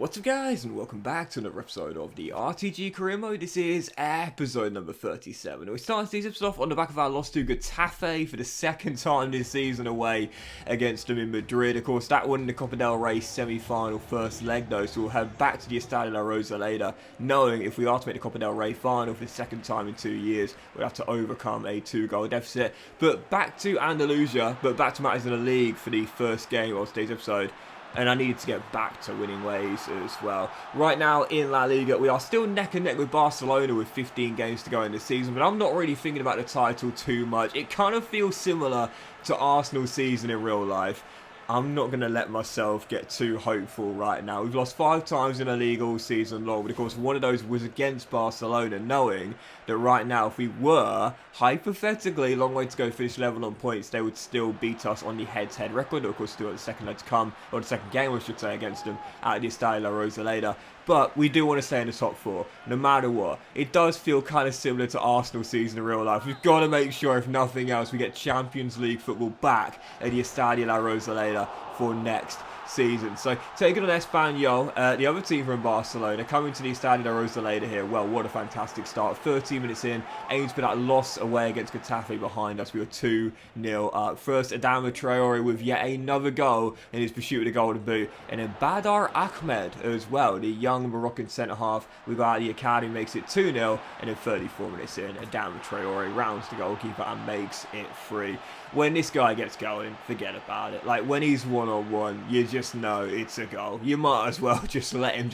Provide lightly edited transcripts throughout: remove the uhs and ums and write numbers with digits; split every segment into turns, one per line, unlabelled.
What's up guys, and welcome back to another episode of the RTG career mode. This is episode number 37. We started these episodes off on the back of our loss to Getafe for the second time this season away against them in Madrid. Of course, that one in the Copa del Rey semi-final first leg though, so we'll head back to the Estadio La Rosaleda, knowing if we are to make the Copa del Rey final for the second time in 2 years, we'll have to overcome a 2-goal deficit. But back to Andalusia, but back to matters in the league for the first game of today's episode. And I needed to get back to winning ways as well. Right now in La Liga, we are still neck and neck with Barcelona with 15 games to go in this season. But I'm not really thinking about the title too much. It kind of feels similar to Arsenal's season in real life. I'm not going to let myself get too hopeful right now. We've lost 5 times in the league all season long, but of course one of those was against Barcelona, knowing that right now if we were, hypothetically, long way to go, finish level on points, they would still beat us on the head-to-head record. Of course, still at the second leg to come, or the second game I should say, against them at the Estadio La Rosaleda. But we do want to stay in the top 4, no matter what. It does feel kind of similar to Arsenal season in real life. We've got to make sure, if nothing else, we get Champions League football back at the Estadio La Rosaleda for next season. So taking on Espanol, the other team from Barcelona, coming to the Estadio La Rosaleda here. Well, what a fantastic start. 13 minutes in, aims for that loss away against Getafe behind us. We were 2-0 up. First, Adama Traore with yet another goal in his pursuit of the golden boot. And then Badr Ahmed as well, the young Moroccan centre-half we got out of the academy, makes it 2-0. And then 34 minutes in, Adama Traore rounds the goalkeeper and makes it 3. When this guy gets going, forget about it. Like, when he's one-on-one, you just know it's a goal. You might as well just let him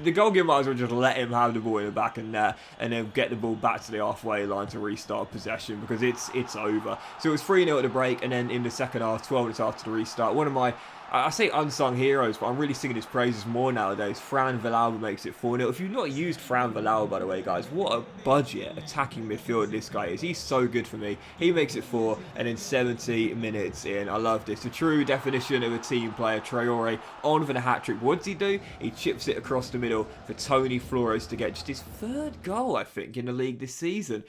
the goalkeeper might as well just let him have the ball in the back and net, and then get the ball back to the halfway line to restart possession, because it's over. So it was 3-0 at the break, and then in the second half, 12 minutes after the restart, one of my, I say unsung heroes, but I'm really singing his praises more nowadays. Fran Villalba makes it 4-0. If you've not used Fran Villalba, by the way, guys, what a budget attacking midfielder this guy is. He's so good for me. He makes it 4, and then 70 minutes in. I love this. The true definition of a team player. Traore on for the hat-trick. What does he do? He chips it across the middle for Toni Flores to get just his 3rd goal, I think, in the league this season.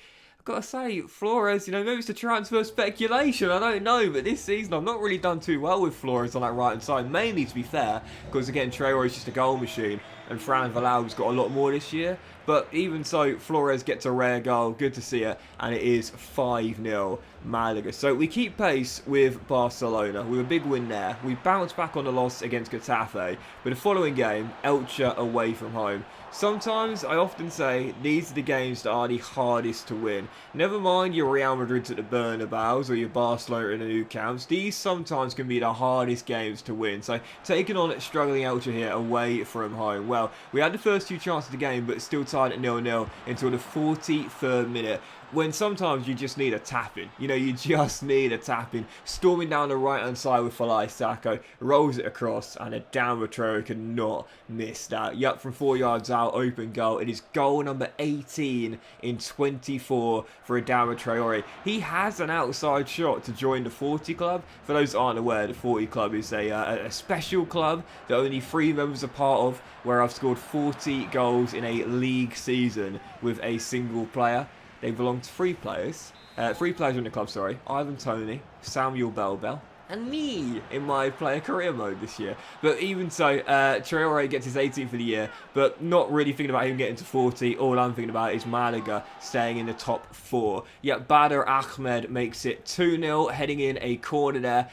Got to say, Flores, maybe it's a transfer speculation, I don't know, but this season I've not really done too well with Flores on that right hand side, mainly to be fair, because again, Traore is just a goal machine, and Fran Villalba's got a lot more this year. But even so, Flores gets a rare goal. Good to see it. And it is 5-0 Malaga. So we keep pace with Barcelona with a big win there. We bounce back on the loss against Getafe. But the following game, Elche away from home. Sometimes, I often say, these are the games that are the hardest to win. Never mind your Real Madrids at the Bernabéus or your Barcelona in the Nou Camps. These sometimes can be the hardest games to win. So taking on struggling Elche here away from home. Well, we had the first 2 chances of the game, but still tied at 0-0 until the 43rd minute, when sometimes you just need a tap-in. You just need a tap-in. Storming down the right-hand side with Falai Sacco, rolls it across, and Adama Traore could not miss that. Yup, from 4 yards out, open goal. It is goal number 18 in 24 for Adama Traore. He has an outside shot to join the 40 club. For those who aren't aware, the 40 club is a special club that only 3 members are part of, where I've scored 40 goals in a league season with a single player. They belong to 3 players. 3 players in the club, sorry. Ivan Toney, Samuel Belbel, and me in my player career mode this year. But even so, Traore gets his 18th for the year, but not really thinking about him getting to 40. All I'm thinking about is Malaga staying in the top 4. Yeah, Badr Ahmed makes it 2-0, heading in a corner there.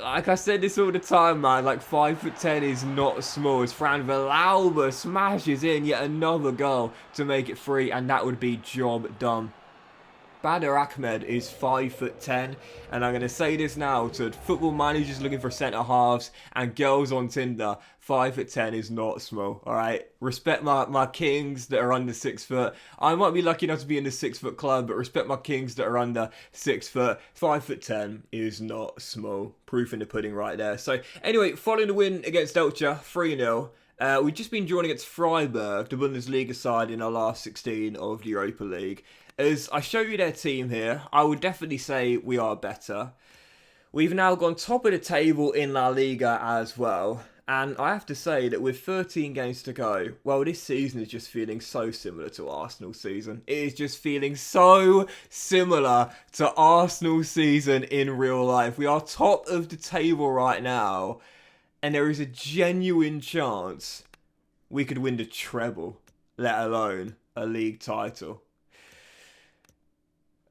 Like I said this all the time, man, like 5'10" is not small, as Fran Villalba smashes in yet another goal to make it 3, and that would be job done. Badr Ahmed is 5'10", and I'm going to say this now to football managers looking for centre-halves and girls on Tinder. 5'10" is not small, alright? Respect my kings that are under 6 foot. I might be lucky enough to be in the 6 foot club, but respect my kings that are under 6 foot. 5'10" is not small. Proof in the pudding right there. So anyway, following the win against Elche, 3-0. We've just been drawn against Freiburg, the Bundesliga side, in our last 16 of the Europa League. As I show you their team here, I would definitely say we are better. We've now gone top of the table in La Liga as well. And I have to say that with 13 games to go, well, this season is just feeling so similar to Arsenal's season. It is just feeling so similar to Arsenal's season in real life. We are top of the table right now. And there is a genuine chance we could win the treble, let alone a league title.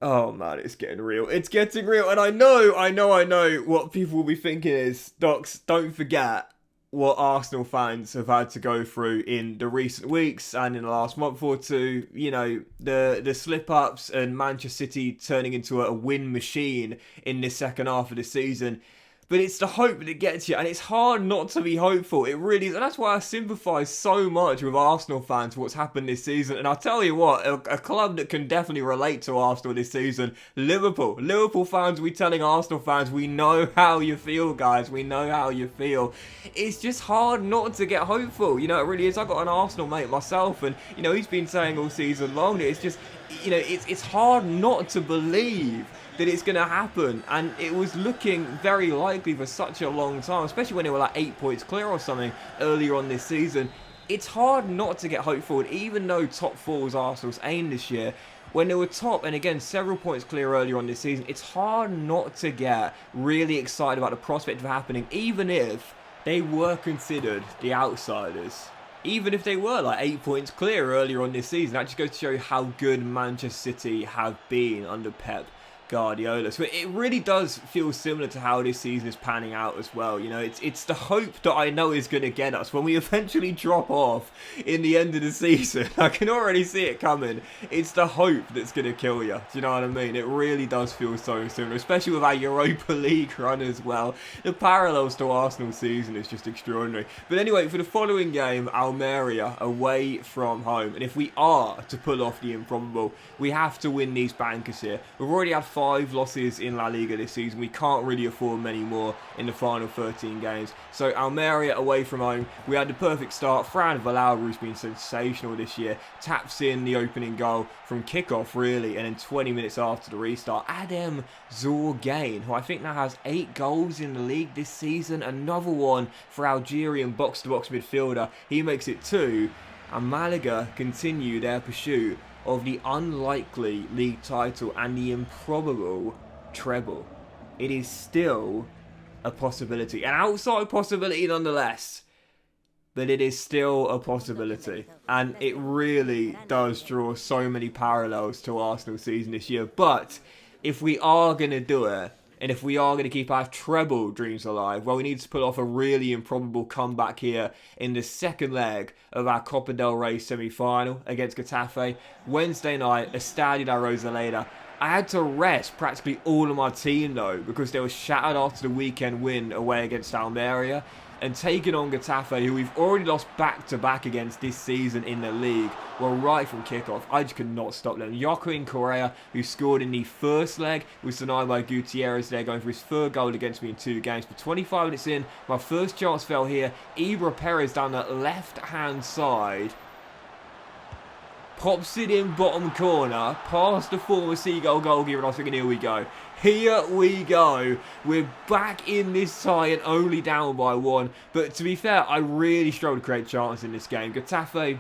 Oh man, it's getting real. It's getting real. And I know what people will be thinking is, Docs, don't forget what Arsenal fans have had to go through in the recent weeks and in the last month or two. You know, the slip-ups and Manchester City turning into a win machine in this second half of the season. But it's the hope that gets you, and it's hard not to be hopeful. It really is, and that's why I sympathise so much with Arsenal fans for what's happened this season. And I'll tell you what, a club that can definitely relate to Arsenal this season, Liverpool. Liverpool fans will be telling Arsenal fans, we know how you feel, guys. We know how you feel. It's just hard not to get hopeful. You know, it really is. I've got an Arsenal mate myself, and, you know, he's been saying all season long that it's just, you know, it's hard not to believe that it's going to happen, and it was looking very likely for such a long time, especially when they were like 8 points clear or something earlier on this season. It's hard not to get hopeful, and even though top four was Arsenal's aim this year, when they were top and again several points clear earlier on this season, it's hard not to get really excited about the prospect of happening, even if they were considered the outsiders. Even if they were like 8 points clear earlier on this season, that just goes to show you how good Manchester City have been under Pep Guardiola. So it really does feel similar to how this season is panning out as well. You know, it's the hope that I know is going to get us when we eventually drop off in the end of the season. I can already see it coming. It's the hope that's going to kill you. Do you know what I mean? It really does feel so similar, especially with our Europa League run as well. The parallels to Arsenal's season is just extraordinary. But anyway, for the following game, Almeria away from home. And if we are to pull off the improbable, we have to win these bankers here. We've already had 5 losses in La Liga this season. We can't really afford many more in the final 13 games. So Almeria away from home. We had the perfect start. Fran Valaua, who's been sensational this year, taps in the opening goal from kickoff really, and then 20 minutes after the restart, Adem Zorgain, who I think now has 8 goals in the league this season. Another one for Algerian box-to-box midfielder. He makes it 2, and Malaga continue their pursuit of the unlikely league title and the improbable treble. It is still a possibility, an outside possibility nonetheless, but it is still a possibility, and it really does draw so many parallels to Arsenal's season this year. But if we are going to do it, and if we are going to keep our treble dreams alive, well, we need to pull off a really improbable comeback here in the second leg of our Copa del Rey semi-final against Getafe. Wednesday night, Estadio La Rosaleda. I had to rest practically all of my team, though, because they were shattered after the weekend win away against Almeria. And taking on Getafe, who we've already lost back-to-back against this season in the league, well, right from kickoff, I just could not stop them. Joaquin Correa, who scored in the first leg, was denied by Gutierrez there, going for his 3rd goal against me in 2 games. But 25 minutes in, my first chance fell here. Ibra Perez down the left-hand side pops it in bottom corner, past the former Seagull goalkeeper, and I was thinking, here we go. Here we go. We're back in this tie and only down by 1. But to be fair, I really struggled to create chances in this game. Getafe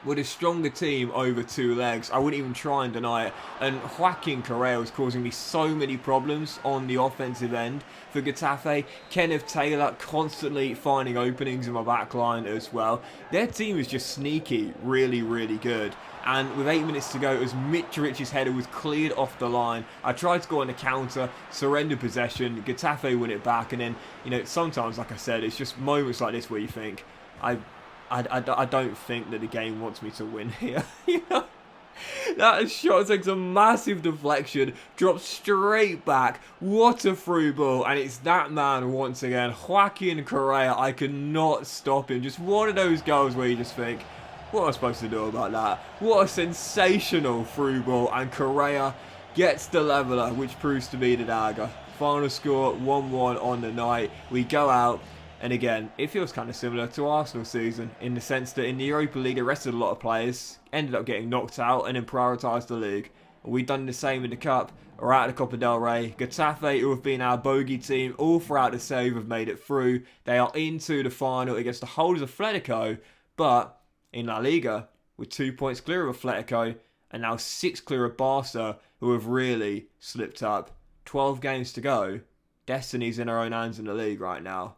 with a stronger team over 2 legs. I wouldn't even try and deny it. And Joaquin Correa was causing me so many problems on the offensive end for Getafe. Kenneth Taylor constantly finding openings in my back line as well. Their team is just sneaky, really, really good. And with 8 minutes to go, as Mitrovic's header was cleared off the line, I tried to go on the counter, surrender possession, Getafe win it back, and then, you know, sometimes, like I said, it's just moments like this where you think, I don't think that the game wants me to win here. You know? That shot takes a massive deflection, drops straight back. What a through ball. And it's that man once again, Joaquin Correa. I could not stop him. Just one of those goals where you just think, what am I supposed to do about that? What a sensational through ball. And Correa gets the leveller, which proves to be the dagger. Final score 1-1 on the night. We go out. And again, it feels kind of similar to Arsenal's season in the sense that in the Europa League, they rested a lot of players, ended up getting knocked out, and then prioritised the league. We've done the same in the Cup, or out of the Copa del Rey. Getafe, who have been our bogey team all throughout the save, have made it through. They are into the final against the holders of Atletico, but in La Liga, with 2 points clear of Atletico, and now 6 clear of Barca, who have really slipped up. 12 games to go. Destiny's in our own hands in the league right now.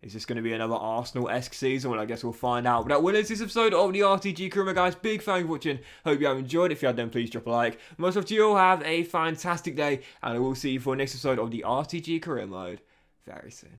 Is this going to be another Arsenal-esque season? Well, I guess we'll find out. But that will end this episode of the RTG Career Mode, guys. Big thank you for watching. Hope you have enjoyed. If you have, then please drop a like. Most of you all have a fantastic day, and I will see you for the next episode of the RTG Career Mode very soon.